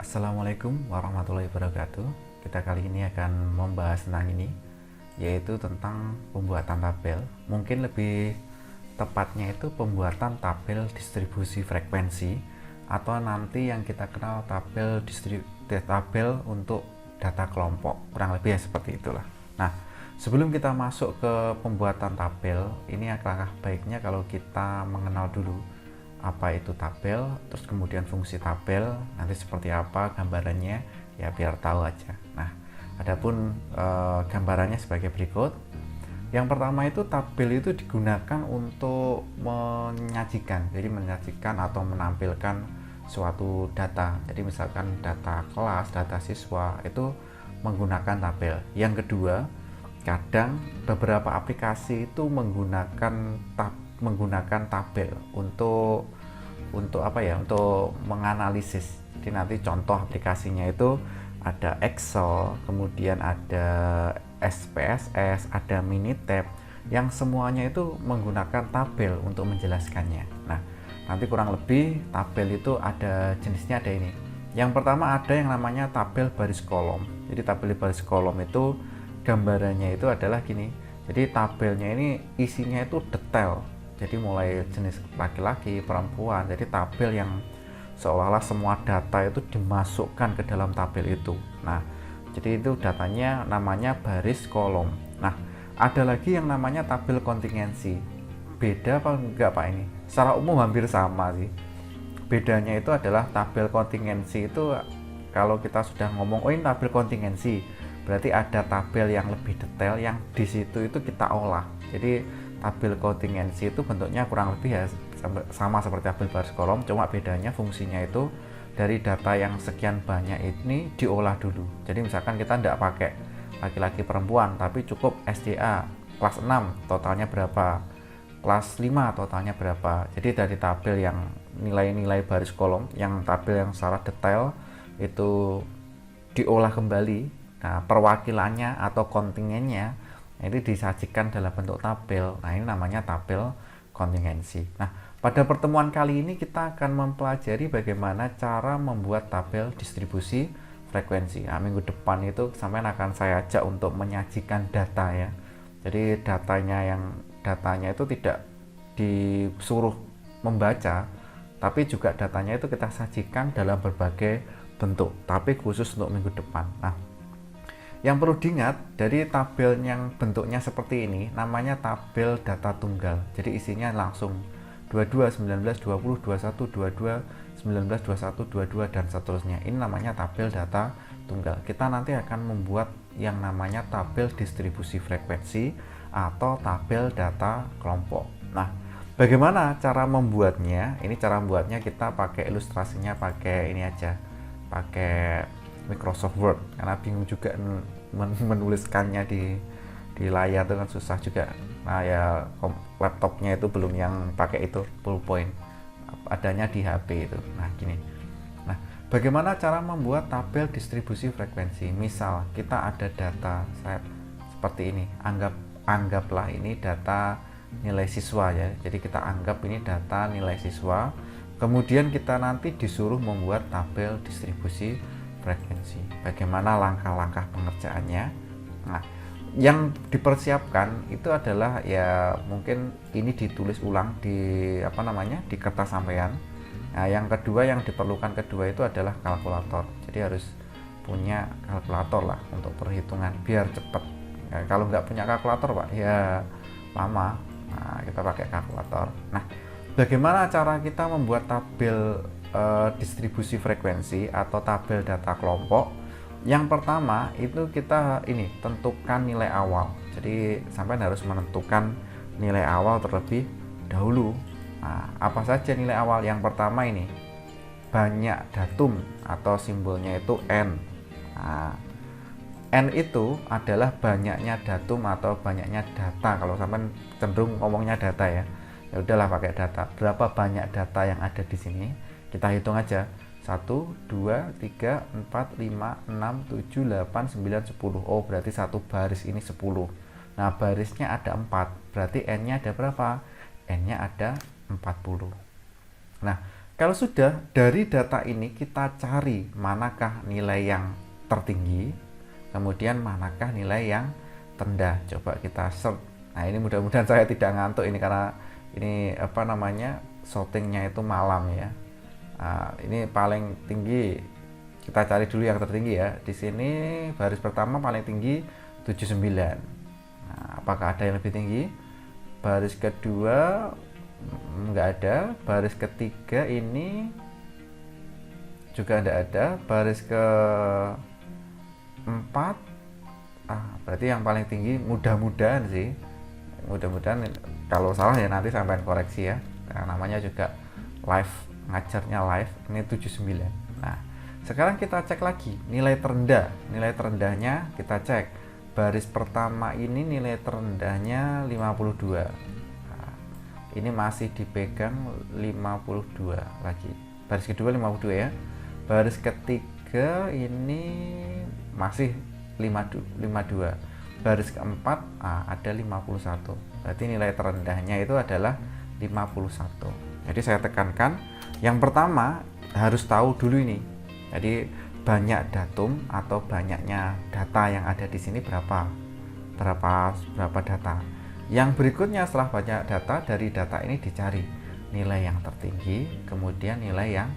Assalamualaikum warahmatullahi wabarakatuh. Kita kali ini akan membahas tentang ini, yaitu tentang pembuatan tabel. Mungkin lebih tepatnya itu pembuatan tabel distribusi frekuensi, atau nanti yang kita kenal tabel untuk data kelompok. Kurang lebih ya seperti itulah. Nah, sebelum kita masuk ke pembuatan tabel, ini langkah baiknya kalau kita mengenal dulu apa itu tabel, terus kemudian fungsi tabel, nanti seperti apa gambarannya, ya biar tahu aja. Nah, adapun gambarannya sebagai berikut. Yang pertama itu tabel itu digunakan untuk menyajikan, jadi menyajikan atau menampilkan suatu data. Jadi misalkan data kelas, data siswa itu menggunakan tabel. Yang kedua, kadang beberapa aplikasi itu menggunakan tabel untuk apa ya, untuk menganalisis. Jadi nanti contoh aplikasinya itu ada Excel, kemudian ada SPSS, ada Minitab, yang semuanya itu menggunakan tabel untuk menjelaskannya. Nah, nanti kurang lebih tabel itu ada jenisnya, ada ini. Yang pertama ada yang namanya tabel baris kolom. Jadi tabel baris kolom itu gambarannya itu adalah gini. Jadi tabelnya ini isinya itu detail. Jadi mulai jenis laki-laki, perempuan. Jadi tabel yang seolah-olah semua data itu dimasukkan ke dalam tabel itu. Nah, jadi itu datanya namanya baris kolom. Nah, ada lagi yang namanya tabel kontingensi. Beda apa enggak Pak ini? Secara umum hampir sama sih. Bedanya itu adalah tabel kontingensi itu kalau kita sudah ngomong, oh ini tabel kontingensi, berarti ada tabel yang lebih detail yang di situ itu kita olah. Jadi tabel kontingensi itu bentuknya kurang lebih ya sama seperti tabel baris kolom, cuma bedanya fungsinya itu dari data yang sekian banyak ini diolah dulu. Jadi misalkan kita tidak pakai laki-laki perempuan, tapi cukup SDA kelas 6 totalnya berapa, kelas 5 totalnya berapa. Jadi dari tabel yang nilai-nilai baris kolom, yang tabel yang secara detail itu diolah kembali. Nah, perwakilannya atau kontingennya itu disajikan dalam bentuk tabel. Nah, ini namanya tabel kontingensi. Nah, pada pertemuan kali ini kita akan mempelajari bagaimana cara membuat tabel distribusi frekuensi. Nah, minggu depan itu sampean akan saya ajak untuk menyajikan data ya. Jadi datanya itu tidak disuruh membaca, tapi juga datanya itu kita sajikan dalam berbagai bentuk, tapi khusus untuk minggu depan. Nah, yang perlu diingat, dari tabel yang bentuknya seperti ini namanya tabel data tunggal. Jadi isinya langsung 22, 19, 20, 21, 22, 19, 21, 22 dan seterusnya. Ini namanya tabel data tunggal. Kita nanti akan membuat yang namanya tabel distribusi frekuensi atau tabel data kelompok. Nah, bagaimana cara membuatnya? Ini cara membuatnya kita pakai ilustrasinya, pakai ini aja, pakai Microsoft Word, karena bingung juga menuliskannya di layar itu kan susah juga. Nah ya, laptopnya itu belum yang pakai itu full point, adanya di HP itu. Nah gini, nah bagaimana cara membuat tabel distribusi frekuensi? Misal kita ada data seperti ini, anggaplah ini data nilai siswa ya. Jadi kita anggap ini data nilai siswa, kemudian kita nanti disuruh membuat tabel distribusi frekuensi. Bagaimana langkah-langkah pengerjaannya? Nah, yang dipersiapkan itu adalah ya mungkin ini ditulis ulang di di kertas sampean. Nah, yang kedua yang diperlukan kedua itu adalah kalkulator. Jadi harus punya kalkulator lah untuk perhitungan biar cepat. Nah, kalau nggak punya kalkulator Pak ya lama. Nah, kita pakai kalkulator. Nah, bagaimana cara kita membuat tabel distribusi frekuensi atau tabel data kelompok? Yang pertama itu kita tentukan nilai awal. Jadi sampai harus menentukan nilai awal terlebih dahulu. Nah, apa saja nilai awal? Yang pertama ini banyak datum atau simbolnya itu N. Nah, N itu adalah banyaknya datum atau banyaknya data. Kalau sampai cenderung ngomongnya data ya, ya udahlah pakai data. Berapa banyak data yang ada di sini? Kita hitung aja. 1, 2, 3, 4, 5, 6, 7, 8, 9, 10. Oh, berarti satu baris ini 10. Nah, barisnya ada 4. Berarti N-nya ada berapa? N-nya ada 40. Nah, Kalau sudah, dari data ini kita cari manakah nilai yang tertinggi, kemudian manakah nilai yang terendah. Coba kita search. Nah, ini mudah-mudahan saya tidak ngantuk ini karena ini apa namanya, shootingnya itu malam ya. Nah, ini paling tinggi, kita cari dulu yang tertinggi ya. Di sini baris pertama paling tinggi 79. Nah, apakah ada yang lebih tinggi? Baris kedua nggak ada, baris ketiga ini juga tidak ada, baris keempat berarti yang paling tinggi, mudah-mudahan sih, mudah-mudahan kalau salah ya nanti sampai koreksi ya, karena namanya juga live, ngajarnya live. Ini 79. Nah, sekarang kita cek lagi nilai terendah. Nilai terendahnya kita cek, baris pertama ini nilai terendahnya 52. Ini masih dipegang 52 lagi. Baris kedua 52 ya. Baris ketiga ini masih 52. Baris keempat ada 51. Berarti nilai terendahnya itu adalah 51. Jadi saya tekankan, yang pertama harus tahu dulu ini. Jadi banyak datum atau banyaknya data yang ada di sini berapa data. Yang berikutnya setelah banyak data, dari data ini dicari nilai yang tertinggi, kemudian nilai yang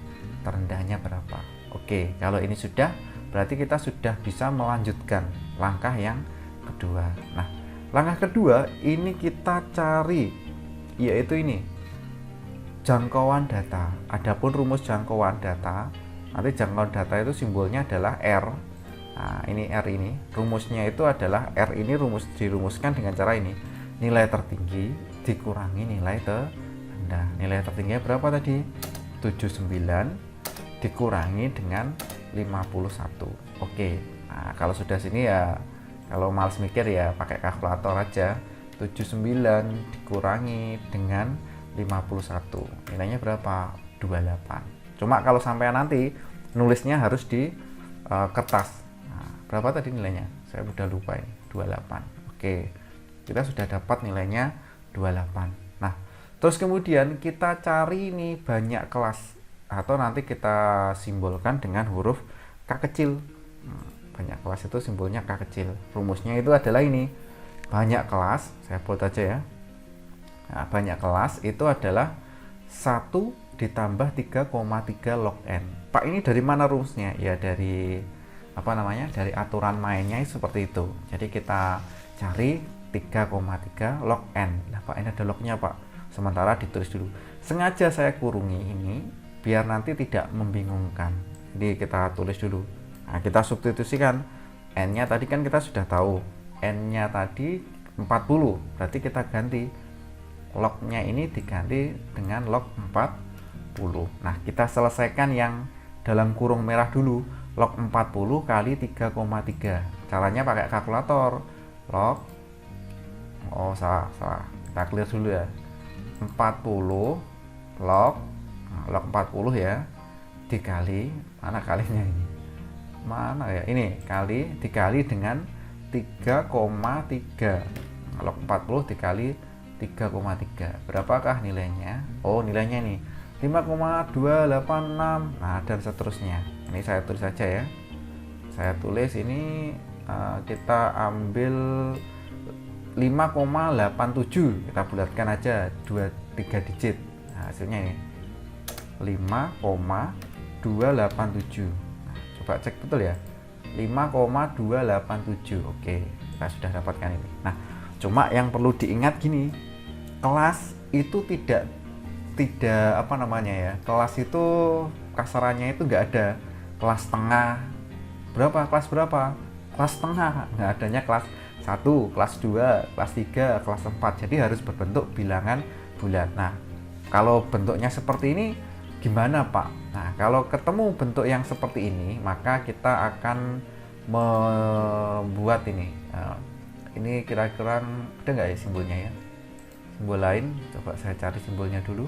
terendahnya berapa. Oke, kalau ini sudah, berarti kita sudah bisa melanjutkan langkah yang kedua. Nah, langkah kedua ini kita cari, yaitu ini, jangkauan data. Adapun rumus jangkauan data, nanti jangkauan data itu simbolnya adalah R. Nah, ini R ini, rumusnya itu adalah R ini dirumuskan dengan cara ini. Nilai tertinggi dikurangi nilai terendah. Nilai tertingginya berapa tadi? 79 dikurangi dengan 51. Oke. Nah, kalau sudah sini ya, kalau males mikir ya pakai kalkulator aja. 79 dikurangi dengan 51. Nilainya berapa? 28. Cuma kalau sampai nanti nulisnya harus di kertas. Nah, berapa tadi nilainya? Saya udah lupa ini. 28. Oke. Kita sudah dapat nilainya 28. Nah, terus kemudian kita cari nih banyak kelas, atau nanti kita simbolkan dengan huruf K kecil. Banyak kelas itu simbolnya K kecil. Rumusnya itu adalah ini. Banyak kelas, saya bold aja ya. Nah, banyak kelas itu adalah 1 ditambah 3,3 log N. Pak, ini dari mana rumusnya? Ya dari dari aturan mainnya seperti itu. Jadi kita cari 3,3 log N. Nah, Pak, ini ada lognya, Pak. Sementara ditulis dulu. Sengaja saya kurungi ini biar nanti tidak membingungkan. Jadi kita tulis dulu. Nah, kita substitusikan. N-nya tadi kan kita sudah tahu. N-nya tadi 40. Berarti kita ganti. Lognya ini diganti dengan log 40. Nah, kita selesaikan yang dalam kurung merah dulu. Log 40 kali 3,3. Caranya pakai kalkulator. Salah. Kita clear dulu ya. 40 log 40 ya, dikali, mana kalinya ini? Mana ya? Ini dikali dengan 3,3. Log 40 dikali 3,3. Berapakah nilainya? Oh, nilainya nih 5,286. Nah, dan seterusnya. Ini saya tulis saja ya. Saya tulis ini, kita ambil 5,87, kita bulatkan aja 3 digit. Nah, hasilnya ini 5,287. Nah, coba cek betul ya, 5,287. Oke, kita sudah dapatkan ini. Nah, cuma yang perlu diingat gini, kelas itu tidak kelas itu kasarannya itu nggak ada kelas tengah kelas berapa, kelas tengah nggak adanya, kelas 1, kelas 2, kelas 3, kelas 4. Jadi harus berbentuk bilangan bulat. Nah, kalau bentuknya seperti ini gimana, Pak? Nah, kalau ketemu bentuk yang seperti ini, maka kita akan membuat ini. Ini kira-kira ada nggak ya simbolnya ya? Simbol lain, coba saya cari simbolnya dulu.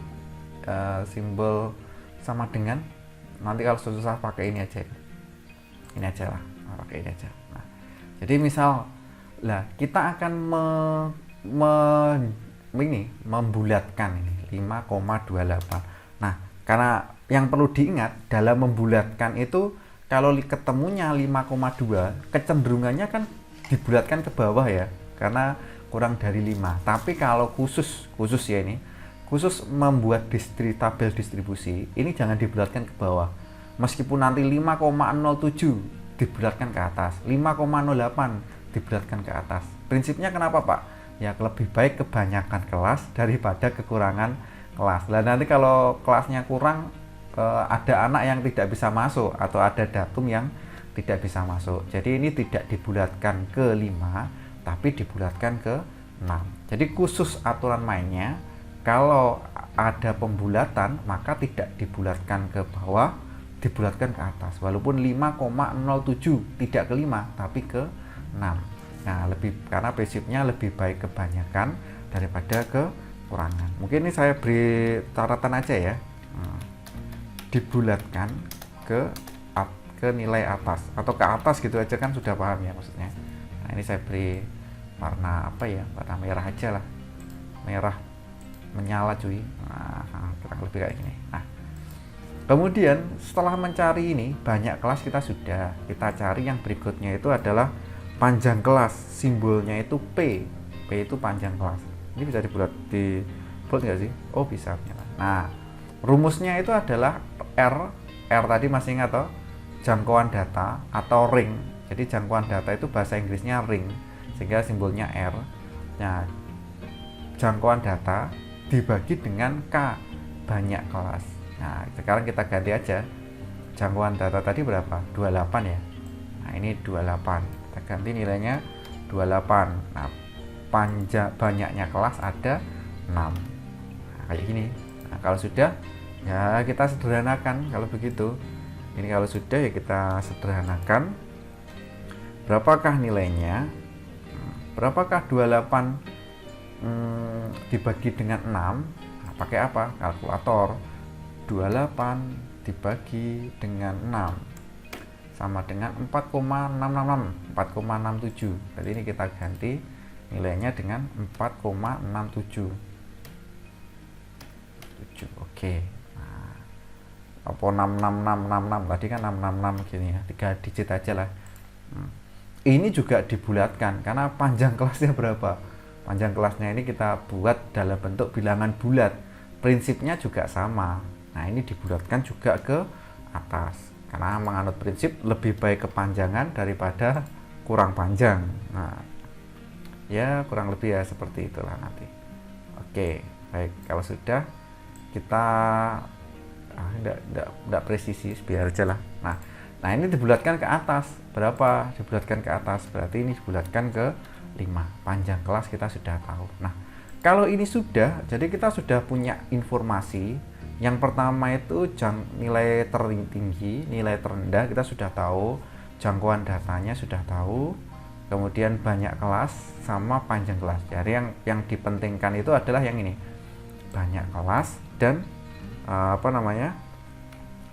Simbol sama dengan, nanti kalau susah pakai ini aja. Ini aja lah, pakai ini aja. Nah, jadi misal kita akan membulatkan ini 5,28. Nah, karena yang perlu diingat dalam membulatkan itu, kalau ketemunya 5,2, kecenderungannya kan dibulatkan ke bawah ya, karena kurang dari 5. Tapi kalau khusus ya, ini khusus membuat tabel distribusi, ini jangan dibulatkan ke bawah. Meskipun nanti 5,07 dibulatkan ke atas, 5,08 dibulatkan ke atas. Prinsipnya kenapa Pak? Ya lebih baik kebanyakan kelas daripada kekurangan kelas. Nah nanti kalau kelasnya kurang, ada anak yang tidak bisa masuk atau ada datum yang tidak bisa masuk. Jadi ini tidak dibulatkan ke 5, tapi dibulatkan ke 6. Jadi khusus aturan mainnya, kalau ada pembulatan maka tidak dibulatkan ke bawah, dibulatkan ke atas. Walaupun 5,07 tidak ke 5 tapi ke 6. Nah, karena prinsipnya lebih baik kebanyakan daripada kekurangan. Mungkin ini saya beri catatan aja ya. Dibulatkan ke nilai atas atau ke atas gitu aja kan sudah paham ya maksudnya. Nah, ini saya beri warna apa ya, warna merah aja lah, merah menyala cuy. Nah, kurang lebih kayak gini. Nah, kemudian setelah mencari ini banyak kelas kita cari yang berikutnya itu adalah panjang kelas. Simbolnya itu P itu panjang kelas. Ini bisa dibuat nggak sih? Oh bisa. Nah, rumusnya itu adalah R tadi masih ingat toh? Jangkauan data atau ring. Jadi jangkauan data itu bahasa Inggrisnya ring, sehingga simbolnya R. Nah, jangkauan data dibagi dengan K, banyak kelas. Nah, sekarang kita ganti aja. Jangkauan data tadi berapa? 28 ya. Nah, ini 28. Kita ganti nilainya 28. Nah, banyaknya kelas ada 6. Nah, kayak gini. Nah, kalau sudah ya kita sederhanakan kalau begitu. Ini kalau sudah ya kita sederhanakan. Berapakah nilainya? Berapakah 28 dibagi dengan 6? Nah, pakai apa? Kalkulator. 28 dibagi dengan 6 sama dengan 4,667. Jadi ini kita ganti nilainya dengan 4,67. Oke. Apa 66666 tadi kan 666 gini ya, 3 digit aja lah. Ini juga dibulatkan karena panjang kelasnya berapa. Panjang kelasnya ini kita buat dalam bentuk bilangan bulat. Prinsipnya juga sama. Nah, ini dibulatkan juga ke atas karena menganut prinsip lebih baik kepanjangan daripada kurang panjang. Nah, ya kurang lebih ya seperti itulah nanti. Oke, baik, kalau sudah kita tidak presisi, biar aja lah. Nah ini dibulatkan ke atas berapa? Dibulatkan ke atas berarti ini dibulatkan ke 5. Panjang kelas kita sudah tahu. Nah, kalau ini sudah, jadi kita sudah punya informasi. Yang pertama itu nilai tertinggi, nilai terendah kita sudah tahu, jangkauan datanya sudah tahu, kemudian banyak kelas sama panjang kelas. Jadi yang dipentingkan itu adalah yang ini, banyak kelas dan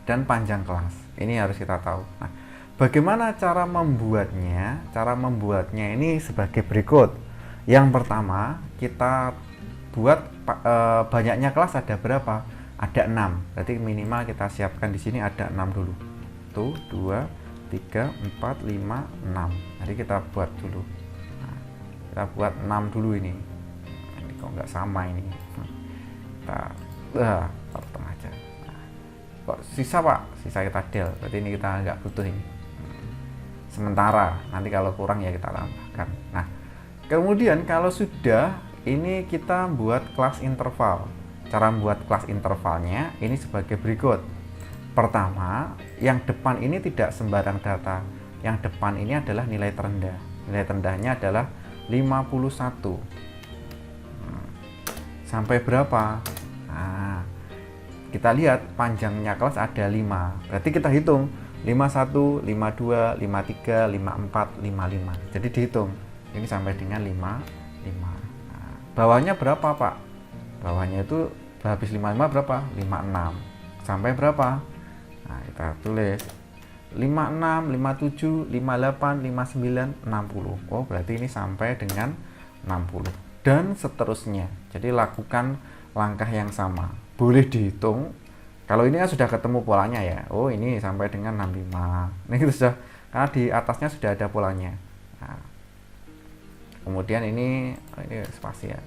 dan panjang kelas. Ini harus kita tahu. Nah, bagaimana cara membuatnya? Cara membuatnya ini sebagai berikut. Yang pertama, kita buat banyaknya kelas ada berapa? Ada 6. Berarti minimal kita siapkan di sini ada 6 dulu. 1 2 3 4 5 6. Jadi kita buat dulu. Nah, kita buat 6 dulu ini. Ini kok nggak sama ini. Kita potong aja. Nah, kok sisa Pak? Sisa kita del. Berarti ini kita nggak butuh ini. Sementara nanti kalau kurang ya kita tambahkan. Nah, kemudian kalau sudah ini kita buat kelas interval. Cara membuat kelas intervalnya ini sebagai berikut. Pertama, yang depan ini tidak sembarang data. Yang depan ini adalah nilai terendah. Nilai terendahnya adalah 51. Sampai berapa? Nah, kita lihat panjangnya kelas ada 5. Berarti kita hitung 51, 52, 53, 54, 55. Jadi dihitung. Ini sampai dengan 55. Nah, bawahnya berapa, Pak? Bawahnya itu habis 55 berapa? 56. Sampai berapa? Nah, kita tulis 56, 57, 58, 59, 60. Oh, berarti ini sampai dengan 60. Dan seterusnya. Jadi lakukan langkah yang sama. Boleh dihitung Kalau ini kan sudah ketemu polanya ya. Oh, ini sampai dengan 65. Ini kita sudah, karena di atasnya sudah ada polanya. Nah, kemudian ini spasi ya.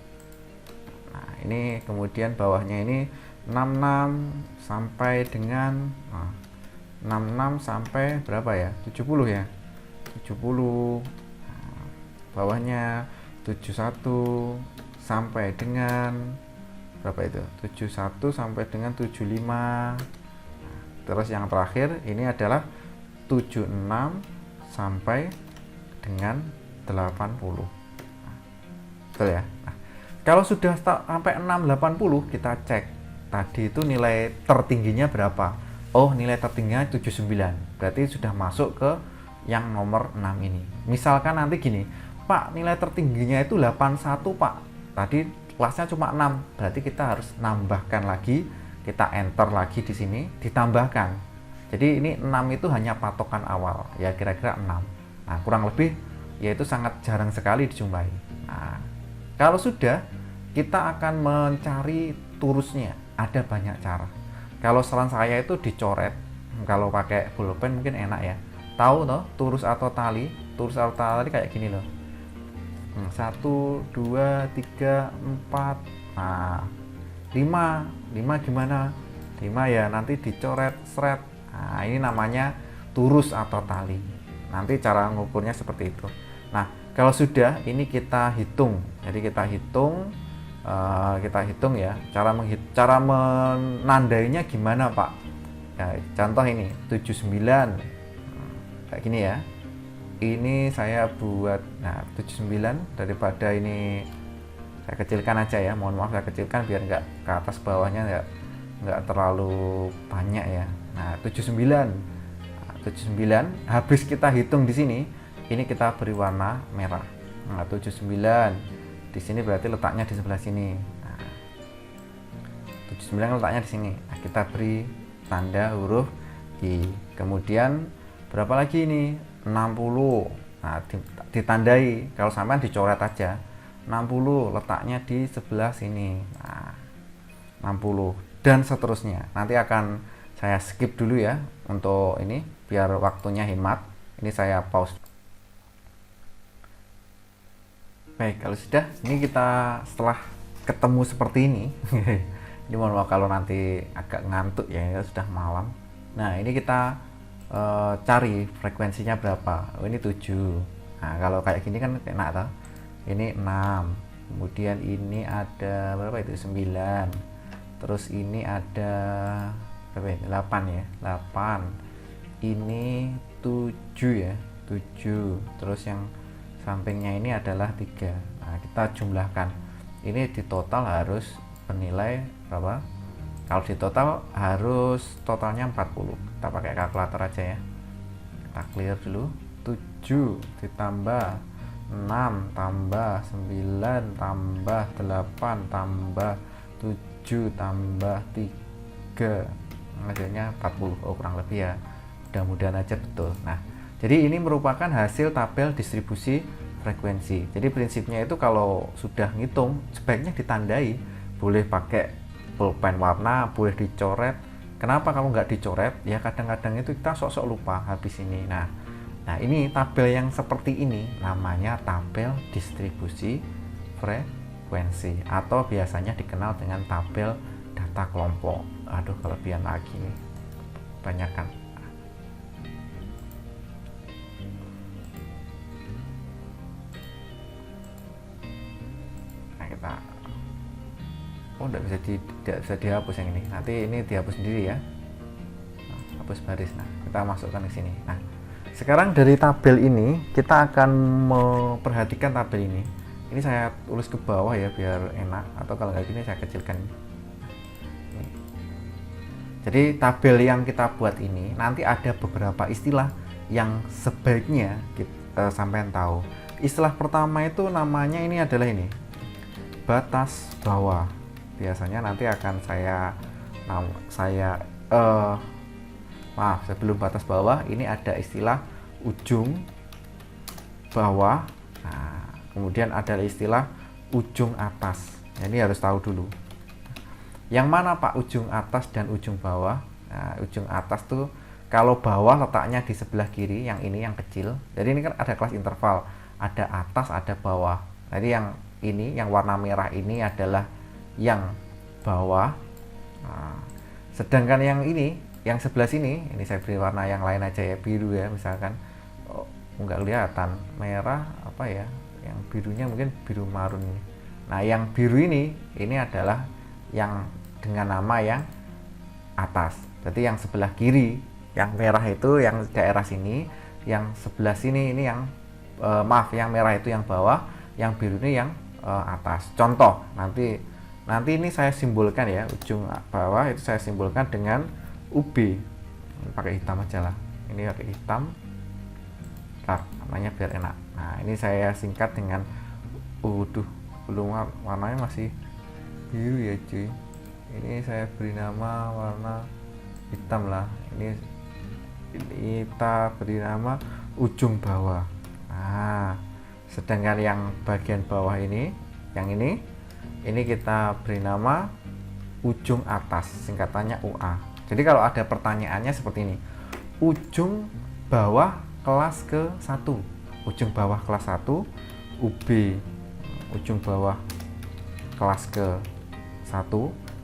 Nah, ini kemudian bawahnya ini 66 sampai dengan 66 sampai berapa ya? 70 ya. 70. Nah, bawahnya 71 sampai dengan berapa itu? 71 sampai dengan 75. Nah, terus yang terakhir ini adalah 76 sampai dengan 80. Nah, betul ya? Nah, kalau sudah sampai 680 kita cek tadi itu nilai tertingginya berapa. Oh, nilai tertingginya 79. Berarti sudah masuk ke yang nomor 6 ini. Misalkan nanti gini, Pak, nilai tertingginya itu 81 Pak. Tadi kelasnya cuma 6, berarti kita harus nambahkan lagi, kita enter lagi di sini, ditambahkan. Jadi ini 6 itu hanya patokan awal, ya kira-kira 6. Nah, kurang lebih yaitu sangat jarang sekali dijumpai. Nah, kalau sudah, kita akan mencari turusnya. Ada banyak cara. Kalau saran saya itu dicoret. Kalau pakai pulpen mungkin enak ya. Tahu toh turus atau tali? Turus atau tali kayak gini loh. 1, 2, 3, 4. Nah, 5 gimana? 5 ya nanti dicoret seret. Nah, ini namanya turus atau tali. Nanti cara ngukurnya seperti itu. Nah, kalau sudah ini kita hitung. Jadi kita hitung ya. Cara menandainya gimana, Pak? Ya, contoh ini 79. Kayak gini ya. Ini saya buat 79 daripada ini saya kecilkan aja ya, mohon maaf saya kecilkan biar nggak ke atas bawahnya nggak terlalu banyak ya. Nah 79 habis kita hitung di sini, ini kita beri warna merah. Nah 79 di sini berarti letaknya di sebelah sini. Nah, 79 letaknya di sini. Nah, kita beri tanda huruf I. Kemudian berapa lagi ini? 60. Nah, ditandai. Kalau sampean dicoret aja. 60 letaknya di sebelah sini. Nah, 60 dan seterusnya. Nanti akan saya skip dulu ya untuk ini biar waktunya hemat. Ini saya pause. Baik, kalau sudah ini kita setelah ketemu seperti ini. Ini mohon maaf kalau nanti agak ngantuk ya, sudah malam. Nah, ini kita cari frekuensinya berapa. Oh, ini 7. Nah, kalau kayak gini kan enak toh. Ini 6. Kemudian ini ada berapa itu? 9. Terus ini ada berapa ini? 8 ya. 8. Ini 7 ya. 7. Terus yang sampingnya ini adalah 3. Nah, kita jumlahkan. Ini di total harus bernilai berapa? Kalau di total harus totalnya 40. Kita pakai kalkulator aja ya. Kita clear dulu. 7 ditambah 6 tambah 9 tambah 8 tambah 7 tambah 3. Hasilnya 40. Oh, kurang lebih ya. Mudah-mudahan aja betul. Nah, jadi ini merupakan hasil tabel distribusi frekuensi. Jadi prinsipnya itu kalau sudah ngitung sebaiknya ditandai. Boleh pakai pulpen warna, boleh dicoret. Kenapa kalau nggak dicoret? Ya kadang-kadang itu kita sok-sok lupa habis ini. Nah ini tabel yang seperti ini namanya tabel distribusi frekuensi atau biasanya dikenal dengan tabel data kelompok. Aduh, kelebihan lagi nih, banyakkan. Nah, kita tidak bisa dihapus yang ini. Nanti ini dihapus sendiri ya. Nah, hapus baris. Nah, kita masukkan ke sini. Nah, sekarang dari tabel ini kita akan memperhatikan tabel ini. Ini saya tulis ke bawah ya biar enak. Atau kalau kayak gini saya kecilkan. Ini. Jadi tabel yang kita buat ini nanti ada beberapa istilah yang sebaiknya kita sampean tahu. Istilah pertama itu namanya ini adalah ini. Batas bawah. Biasanya nanti akan sebelum batas bawah ini ada istilah ujung bawah. Nah, kemudian ada istilah ujung atas. Nah, ini harus tahu dulu. Yang mana Pak ujung atas dan ujung bawah? Nah, ujung atas tuh kalau bawah letaknya di sebelah kiri, yang ini yang kecil. Jadi ini kan ada kelas interval, ada atas, ada bawah. Jadi yang ini, yang warna merah ini adalah yang bawah. Nah, sedangkan yang ini, yang sebelah sini, ini saya beri warna yang lain aja ya, biru ya misalkan. Oh, nggak kelihatan merah apa ya? Yang birunya mungkin biru marun ini. Nah, yang biru ini adalah yang dengan nama yang atas. Jadi yang sebelah kiri, yang merah itu yang daerah sini, yang sebelah sini ini yang maaf, yang merah itu yang bawah, yang biru ini yang atas. Contoh, nanti ini saya simbolkan ya, ujung bawah itu saya simbolkan dengan UB. Pakai hitam aja lah. Ini pakai hitam. Namanya biar enak. Nah, ini saya singkat dengan belum, warnanya masih biru ya cuy. Ini saya beri nama warna hitam lah. Ini kita beri nama ujung bawah. Nah, sedangkan yang bagian bawah ini, yang ini kita beri nama ujung atas, singkatannya UA. Jadi kalau ada pertanyaannya seperti ini, ujung bawah kelas ke-1, ujung bawah kelas 1, UB ujung bawah kelas ke-1.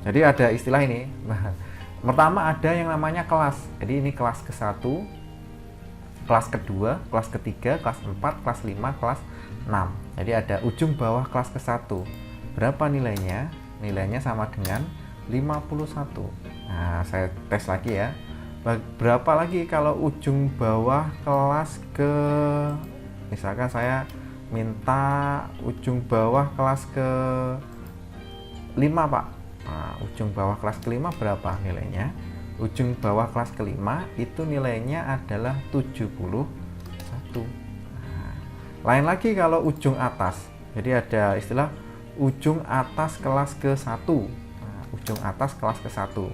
Jadi ada istilah ini. Nah, pertama ada yang namanya kelas. Jadi ini kelas ke-1, kelas kedua, kelas ketiga, kelas 4, kelas 5, kelas 6. Jadi ada ujung bawah kelas ke-1. Berapa nilainya? Nilainya sama dengan 51. Nah, saya tes lagi ya. Berapa lagi kalau ujung bawah kelas ke, misalkan saya minta ujung bawah kelas ke 5 Pak. Nah, ujung bawah kelas ke-5 berapa nilainya? Ujung bawah kelas ke-5 itu nilainya adalah 71. Nah, lain lagi kalau ujung atas. Jadi ada istilah ujung atas kelas ke-1. Nah, ujung atas kelas ke-1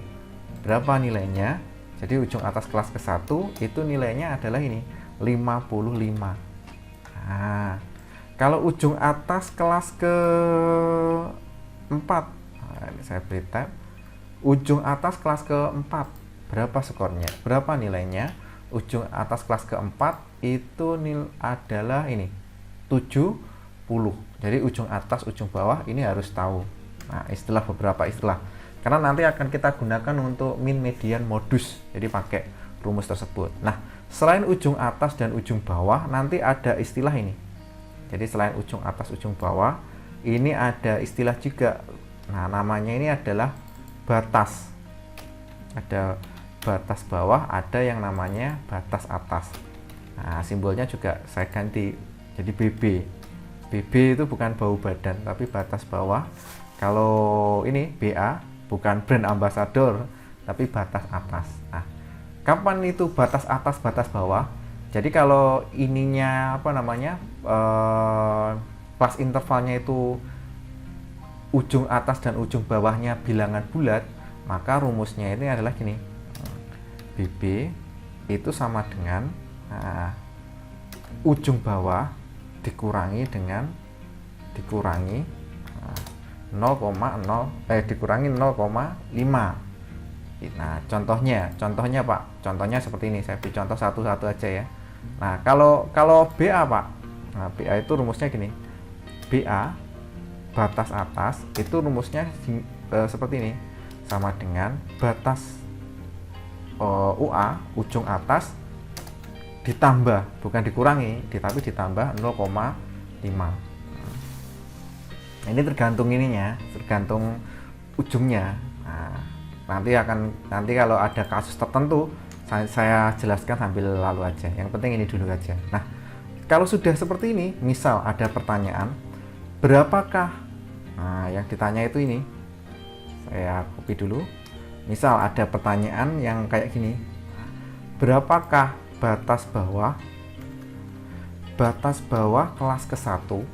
berapa nilainya? Jadi ujung atas kelas ke-1 itu nilainya adalah ini 55. Nah, kalau ujung atas kelas ke-4, nah, ini saya beri tab. Ujung atas kelas ke-4 berapa skornya? Berapa nilainya? Ujung atas kelas ke-4 itu adalah ini 70. Jadi ujung atas, ujung bawah ini harus tahu. Nah, beberapa istilah. Karena nanti akan kita gunakan untuk min, median, modus. Jadi pakai rumus tersebut. Nah, selain ujung atas dan ujung bawah, nanti ada istilah ini. Jadi selain ujung atas, ujung bawah, ini ada istilah juga. Nah, namanya ini adalah batas. Ada batas bawah, ada yang namanya batas atas. Nah, simbolnya juga saya ganti jadi BB. BB itu bukan bau badan, tapi batas bawah. Kalau ini BA, bukan brand ambassador, tapi batas atas. Nah, kapan itu batas atas, batas bawah? Jadi kalau ininya apa namanya, kelas intervalnya itu ujung atas dan ujung bawahnya bilangan bulat, maka rumusnya ini adalah gini. BB itu sama dengan ujung bawah dikurangi dengan dikurangi 0,5. Nah, contohnya Pak, contohnya seperti ini. Saya beri contoh satu-satu aja ya. Nah, kalau BA Pak, nah, BA itu rumusnya gini. BA batas atas itu rumusnya seperti ini, sama dengan batas UA ujung atas ditambah, bukan dikurangi, tapi ditambah 0,5. Ini tergantung ininya, tergantung ujungnya. Nah, nanti kalau ada kasus tertentu saya jelaskan sambil lalu aja. Yang penting ini dulu aja. Nah, kalau sudah seperti ini, misal ada pertanyaan, berapakah? Nah, yang ditanya itu ini. Saya copy dulu. Misal ada pertanyaan yang kayak gini. Berapakah batas bawah kelas ke-1?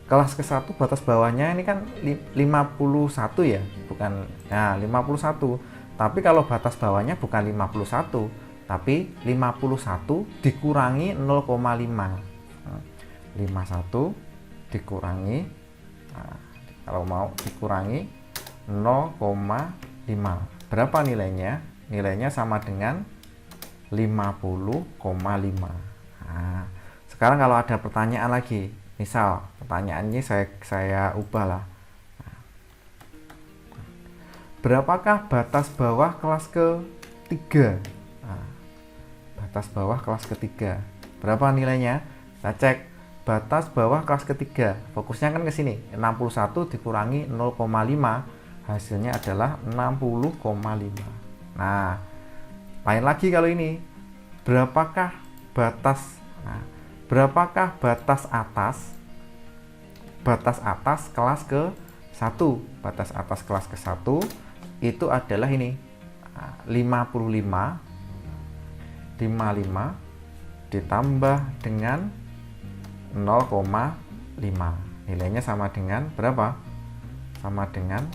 Kelas ke-1 batas bawahnya ini kan 51 ya, bukan, nah 51. Tapi kalau batas bawahnya bukan 51, tapi 51 dikurangi 0,5. 51 dikurangi, nah, kalau mau dikurangi 0,5. Berapa nilainya? Nilainya sama dengan 50,5. Nah, sekarang kalau ada pertanyaan lagi, misal pertanyaannya saya ubah lah. Berapakah batas bawah kelas ketiga? Nah, batas bawah kelas ketiga. Berapa nilainya? Kita cek batas bawah kelas ketiga. Fokusnya kan ke sini. 61 dikurangi 0,5, hasilnya adalah 60,5. Nah, lain lagi kalau ini. Berapakah batas berapakah batas atas kelas ke-1? Batas atas kelas ke-1 itu adalah ini. 55 ditambah dengan 0,5. Nilainya sama dengan berapa? Sama dengan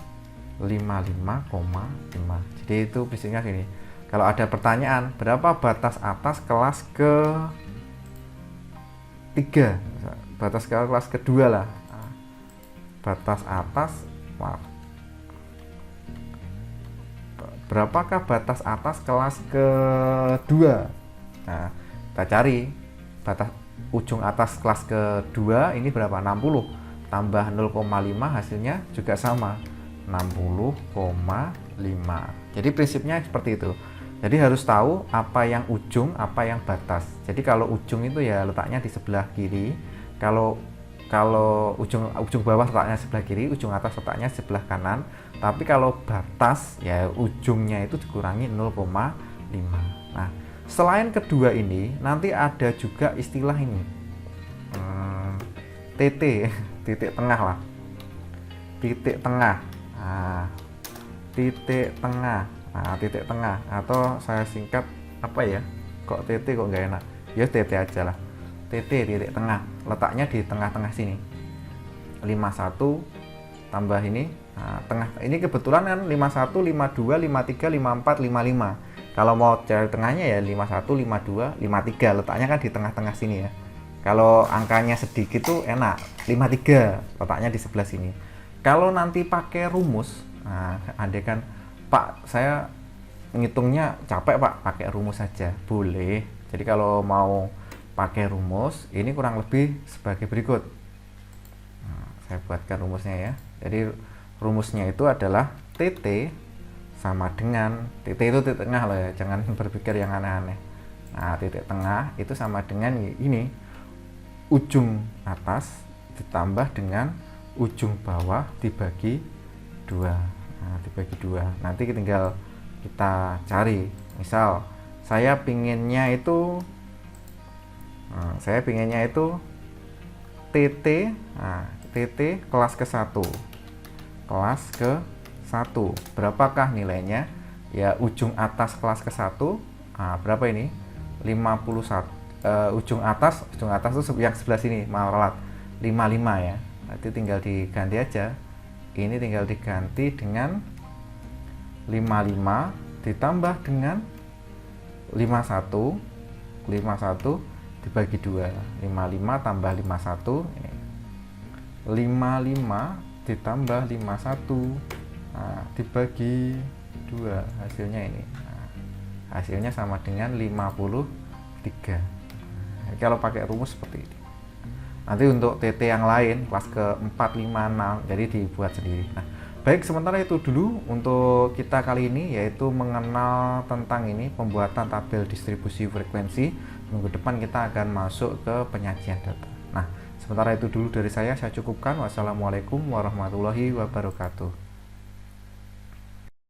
55,5. Jadi itu prinsipnya gini. Kalau ada pertanyaan, berapa batas atas kelas ke-3? Batas kelas kedua lah. Batas atas, maaf. Berapakah batas atas kelas kedua? Nah, kita cari batas ujung atas kelas kedua ini berapa? 60 tambah 0,5 hasilnya juga sama 60,5. Jadi prinsipnya seperti itu. Jadi harus tahu apa yang ujung, apa yang batas. Jadi kalau ujung itu ya letaknya di sebelah kiri. Kalau ujung bawah letaknya sebelah kiri, ujung atas letaknya sebelah kanan. Tapi kalau batas ya ujungnya itu dikurangi 0,5. Nah, selain kedua ini nanti ada juga istilah ini. TT, titik tengah lah. Titik tengah. Nah, titik tengah. Nah, titik tengah atau saya singkat apa ya? Kok TT kok nggak enak? Ya TT aja lah. TT titik tengah. Letaknya di tengah-tengah sini. 51 tambah ini. Nah, tengah ini kebetulan kan 51, 52, 53, 54, 55. Kalau mau cari tengahnya ya 51, 52, 53. Letaknya kan di tengah-tengah sini ya. Kalau angkanya sedikit tuh enak. 53 letaknya di sebelah sini. Kalau nanti pakai rumus, nah andai kan Pak, saya ngitungnya capek Pak, pakai rumus saja. Boleh. Jadi kalau mau pakai rumus, ini kurang lebih sebagai berikut. Nah, saya buatkan rumusnya ya. Jadi rumusnya itu adalah TT sama dengan, TT itu titik tengah loh ya, jangan berpikir yang aneh-aneh. Nah, titik tengah itu sama dengan ini, ujung atas ditambah dengan ujung bawah dibagi 2. Nah, dibagi 2. Nanti tinggal kita cari. Misal saya pinginnya itu TT, TT kelas ke-1. Kelas ke-1. Berapakah nilainya? Ya ujung atas kelas ke-1. Berapa ini? 51. Ujung atas itu yang sebelah sini, malah 55 ya. Nanti tinggal diganti aja. Ini tinggal diganti dengan 55 ditambah dengan 51 dibagi 2. 55 tambah 51 ini. 55 ditambah 51 dibagi 2, hasilnya ini. Hasilnya sama dengan 53. Kalau pakai rumus seperti ini. Nanti untuk TT yang lain kelas ke-4, 5, 6 jadi dibuat sendiri. Nah, baik, sementara itu dulu untuk kita kali ini, yaitu mengenal tentang ini pembuatan tabel distribusi frekuensi. Minggu depan kita akan masuk ke penyajian data. Nah, sementara itu dulu dari saya cukupkan. Wassalamualaikum warahmatullahi wabarakatuh.